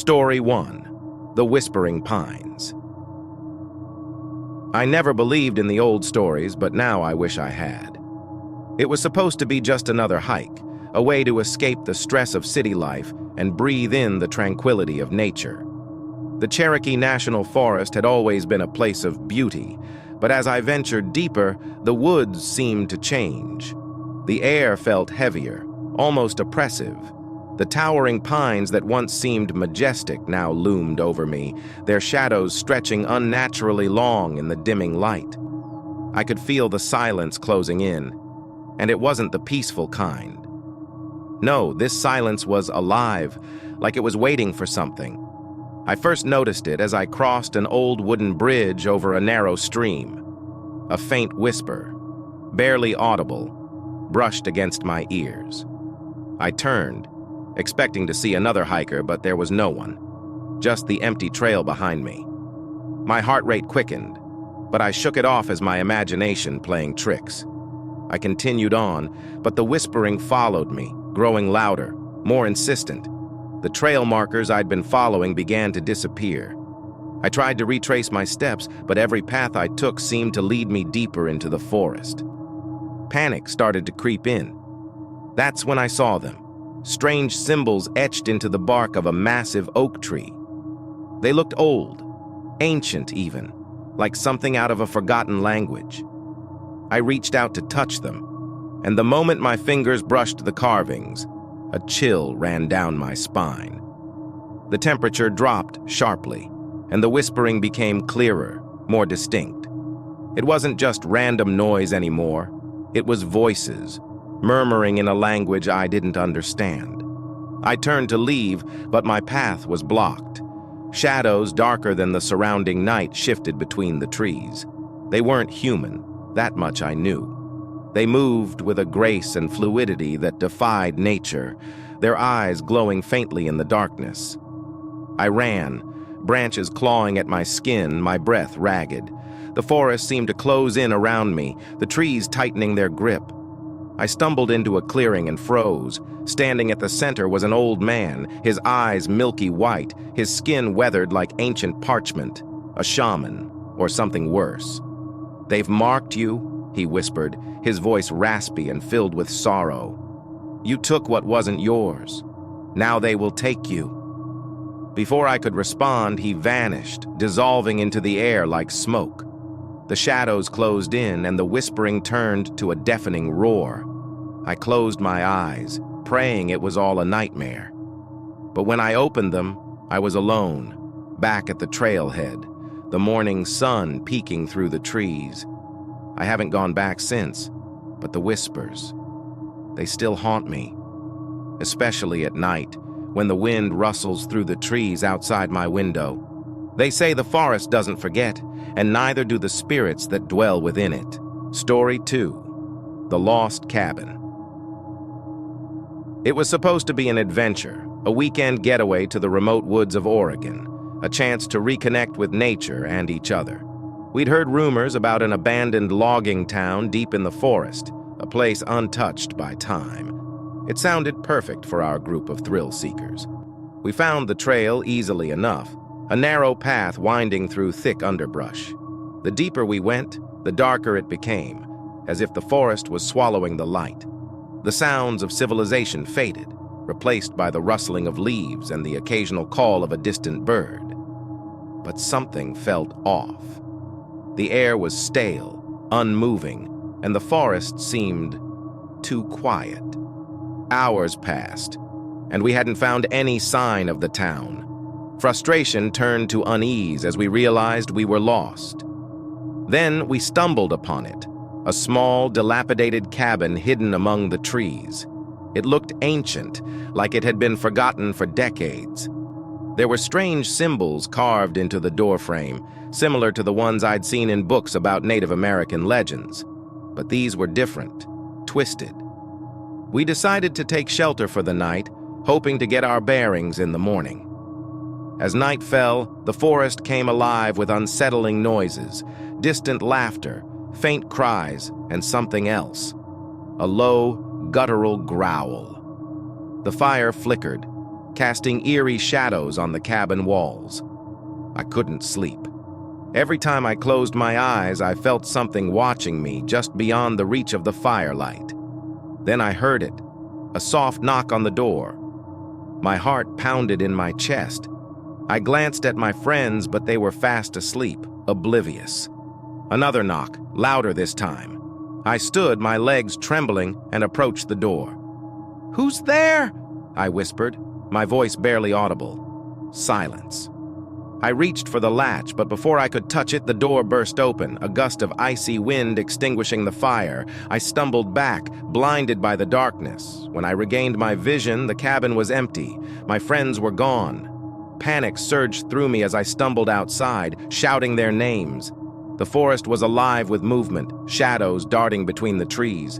Story 1. The Whispering Pines. I never believed in the old stories, but now I wish I had. It was supposed to be just another hike, a way to escape the stress of city life and breathe in the tranquility of nature. The Cherokee National Forest had always been a place of beauty, but as I ventured deeper, the woods seemed to change. The air felt heavier, almost oppressive. The towering pines that once seemed majestic now loomed over me, their shadows stretching unnaturally long in the dimming light. I could feel the silence closing in, and it wasn't the peaceful kind. No, this silence was alive, like it was waiting for something. I first noticed it as I crossed an old wooden bridge over a narrow stream. A faint whisper, barely audible, brushed against my ears. I turned, expecting to see another hiker, but there was no one, just the empty trail behind me. My heart rate quickened, but I shook it off as my imagination playing tricks. I continued on, but the whispering followed me, growing louder, more insistent. The trail markers I'd been following began to disappear. I tried to retrace my steps, but every path I took seemed to lead me deeper into the forest. Panic started to creep in. That's when I saw them. Strange symbols etched into the bark of a massive oak tree. They looked old, ancient even, like something out of a forgotten language. I reached out to touch them, and the moment my fingers brushed the carvings, a chill ran down my spine. The temperature dropped sharply, and the whispering became clearer, more distinct. It wasn't just random noise anymore. It was voices, murmuring in a language I didn't understand. I turned to leave, but my path was blocked. Shadows darker than the surrounding night shifted between the trees. They weren't human, that much I knew. They moved with a grace and fluidity that defied nature, their eyes glowing faintly in the darkness. I ran, branches clawing at my skin, my breath ragged. The forest seemed to close in around me, the trees tightening their grip. I stumbled into a clearing and froze. Standing at the center was an old man, his eyes milky white, his skin weathered like ancient parchment, a shaman, or something worse. "They've marked you," he whispered, his voice raspy and filled with sorrow. "You took what wasn't yours. Now they will take you." Before I could respond, he vanished, dissolving into the air like smoke. The shadows closed in, and the whispering turned to a deafening roar. I closed my eyes, praying it was all a nightmare. But when I opened them, I was alone, back at the trailhead, the morning sun peeking through the trees. I haven't gone back since, but the whispers, they still haunt me, especially at night, when the wind rustles through the trees outside my window. They say the forest doesn't forget, and neither do the spirits that dwell within it. Story 2. The Lost Cabin. It was supposed to be an adventure, a weekend getaway to the remote woods of Oregon, a chance to reconnect with nature and each other. We'd heard rumors about an abandoned logging town deep in the forest, a place untouched by time. It sounded perfect for our group of thrill seekers. We found the trail easily enough, a narrow path winding through thick underbrush. The deeper we went, the darker it became, as if the forest was swallowing the light. The sounds of civilization faded, replaced by the rustling of leaves and the occasional call of a distant bird. But something felt off. The air was stale, unmoving, and the forest seemed too quiet. Hours passed, and we hadn't found any sign of the town. Frustration turned to unease as we realized we were lost. Then we stumbled upon it, a small, dilapidated cabin hidden among the trees. It looked ancient, like it had been forgotten for decades. There were strange symbols carved into the doorframe, similar to the ones I'd seen in books about Native American legends. But these were different, twisted. We decided to take shelter for the night, hoping to get our bearings in the morning. As night fell, the forest came alive with unsettling noises, distant laughter, faint cries, and something else. A low, guttural growl. The fire flickered, casting eerie shadows on the cabin walls. I couldn't sleep. Every time I closed my eyes, I felt something watching me just beyond the reach of the firelight. Then I heard it, a soft knock on the door. My heart pounded in my chest. I glanced at my friends, but they were fast asleep, oblivious. Another knock, louder this time. I stood, my legs trembling, and approached the door. "Who's there?" I whispered, my voice barely audible. Silence. I reached for the latch, but before I could touch it, the door burst open, a gust of icy wind extinguishing the fire. I stumbled back, blinded by the darkness. When I regained my vision, the cabin was empty. My friends were gone. Panic surged through me as I stumbled outside, shouting their names. The forest was alive with movement, shadows darting between the trees.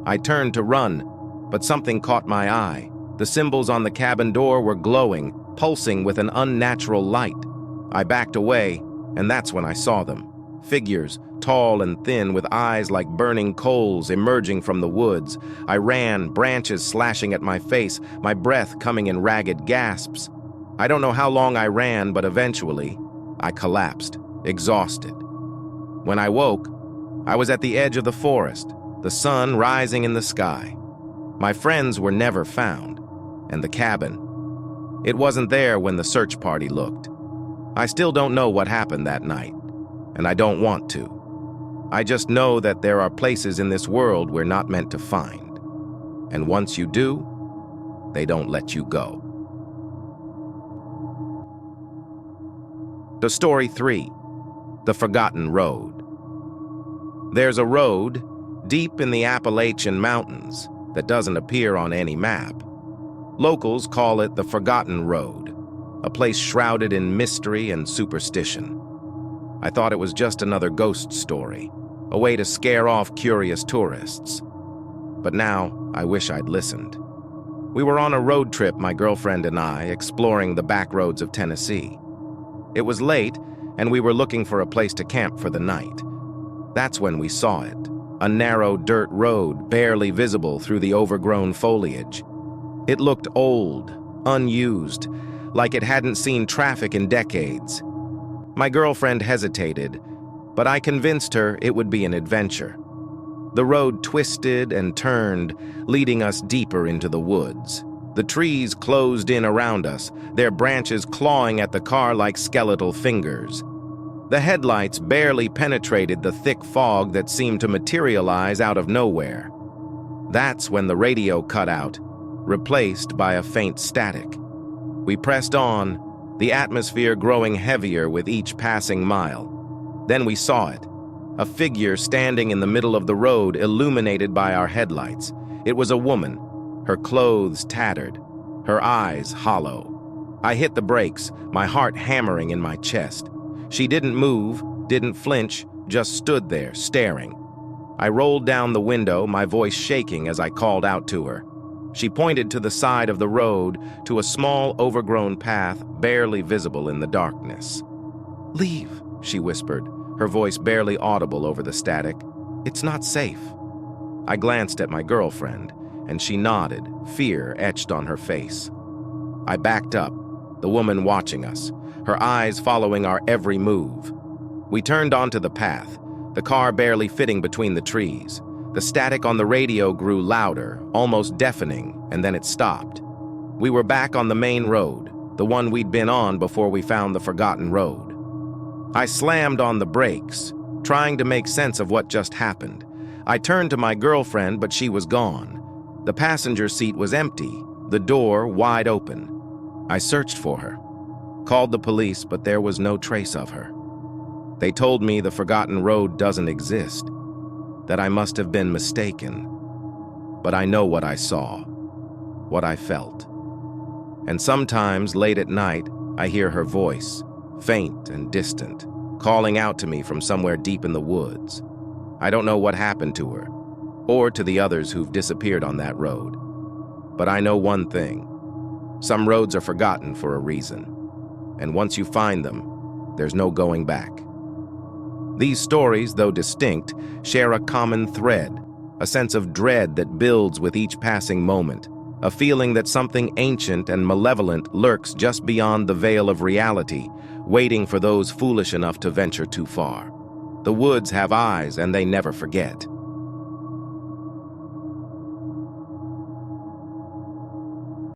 I turned to run, but something caught my eye. The symbols on the cabin door were glowing, pulsing with an unnatural light. I backed away, and that's when I saw them. Figures, tall and thin, with eyes like burning coals emerging from the woods. I ran, branches slashing at my face, my breath coming in ragged gasps. I don't know how long I ran, but eventually, I collapsed, exhausted. When I woke, I was at the edge of the forest, the sun rising in the sky. My friends were never found, and the cabin. It wasn't there when the search party looked. I still don't know what happened that night, and I don't want to. I just know that there are places in this world we're not meant to find. And once you do, they don't let you go. The Story 3, The Forgotten Road. There's a road deep in the Appalachian Mountains that doesn't appear on any map. Locals call it the Forgotten Road, a place shrouded in mystery and superstition. I thought it was just another ghost story, a way to scare off curious tourists. But now, I wish I'd listened. We were on a road trip, my girlfriend and I, exploring the back roads of Tennessee. It was late, and we were looking for a place to camp for the night. That's when we saw it, a narrow dirt road barely visible through the overgrown foliage. It looked old, unused, like it hadn't seen traffic in decades. My girlfriend hesitated, but I convinced her it would be an adventure. The road twisted and turned, leading us deeper into the woods. The trees closed in around us, their branches clawing at the car like skeletal fingers. The headlights barely penetrated the thick fog that seemed to materialize out of nowhere. That's when the radio cut out, replaced by a faint static. We pressed on, the atmosphere growing heavier with each passing mile. Then we saw it, a figure standing in the middle of the road illuminated by our headlights. It was a woman, her clothes tattered, her eyes hollow. I hit the brakes, my heart hammering in my chest. She didn't move, didn't flinch, just stood there, staring. I rolled down the window, my voice shaking as I called out to her. She pointed to the side of the road, to a small, overgrown path barely visible in the darkness. "Leave," she whispered, her voice barely audible over the static. "It's not safe." I glanced at my girlfriend, and she nodded, fear etched on her face. I backed up, the woman watching us, her eyes following our every move. We turned onto the path, the car barely fitting between the trees. The static on the radio grew louder, almost deafening, and then it stopped. We were back on the main road, the one we'd been on before we found the Forgotten Road. I slammed on the brakes, trying to make sense of what just happened. I turned to my girlfriend, but she was gone. The passenger seat was empty, the door wide open. I searched for her, called the police, but there was no trace of her. They told me the Forgotten Road doesn't exist, that I must have been mistaken. But I know what I saw, what I felt. And sometimes, late at night, I hear her voice, faint and distant, calling out to me from somewhere deep in the woods. I don't know what happened to her, or to the others who've disappeared on that road. But I know one thing. Some roads are forgotten for a reason. And once you find them, there's no going back. These stories, though distinct, share a common thread, a sense of dread that builds with each passing moment, a feeling that something ancient and malevolent lurks just beyond the veil of reality, waiting for those foolish enough to venture too far. The woods have eyes, and they never forget.